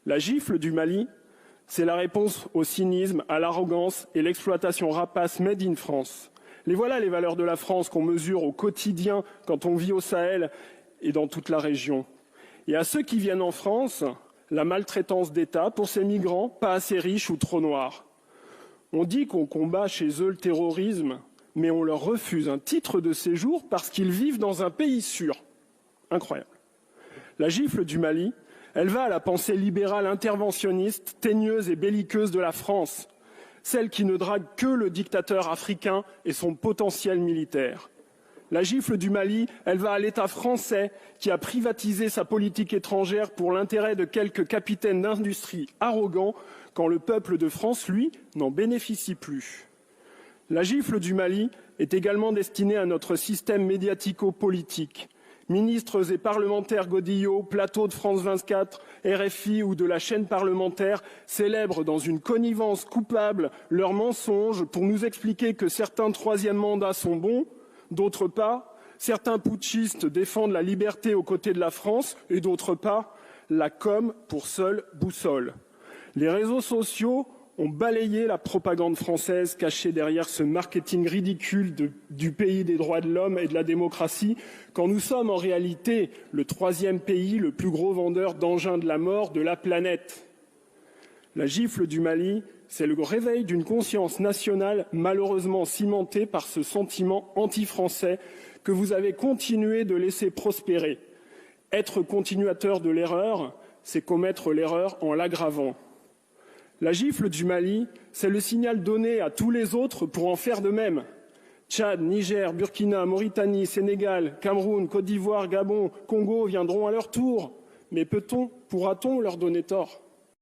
La gifle du Mali, c'est la réponse au cynisme, à l'arrogance et l'exploitation rapace made in France. Les voilà les valeurs de la France qu'on mesure au quotidien quand on vit au Sahel et dans toute la région. Et à ceux qui viennent en France, la maltraitance d'État pour ces migrants pas assez riches ou trop noirs. On dit qu'on combat chez eux le terrorisme, mais on leur refuse un titre de séjour parce qu'ils vivent dans un pays sûr. Incroyable. La gifle du Mali, elle va à la pensée libérale interventionniste, teigneuse et belliqueuse de la France, celle qui ne drague que le dictateur africain et son potentiel militaire. La gifle du Mali, elle va à l'État français qui a privatisé sa politique étrangère pour l'intérêt de quelques capitaines d'industrie arrogants quand le peuple de France, lui, n'en bénéficie plus. La gifle du Mali est également destinée à notre système médiatico-politique. Ministres et parlementaires Godillot, plateau de France 24, RFI ou de la chaîne parlementaire célèbrent dans une connivence coupable leurs mensonges pour nous expliquer que certains troisième mandats sont bons, d'autres pas. Certains putschistes défendent la liberté aux côtés de la France et d'autres pas. La com pour seule boussole. Les réseaux sociaux ont balayé la propagande française cachée derrière ce marketing ridicule du pays des droits de l'homme et de la démocratie, quand nous sommes en réalité le troisième pays le plus gros vendeur d'engins de la mort de la planète. La gifle du Mali, c'est le réveil d'une conscience nationale malheureusement cimentée par ce sentiment anti-français que vous avez continué de laisser prospérer. Être continuateur de l'erreur, c'est commettre l'erreur en l'aggravant. La gifle du Mali, c'est le signal donné à tous les autres pour en faire de même. Tchad, Niger, Burkina, Mauritanie, Sénégal, Cameroun, Côte d'Ivoire, Gabon, Congo viendront à leur tour. Mais pourra-t-on leur donner tort ?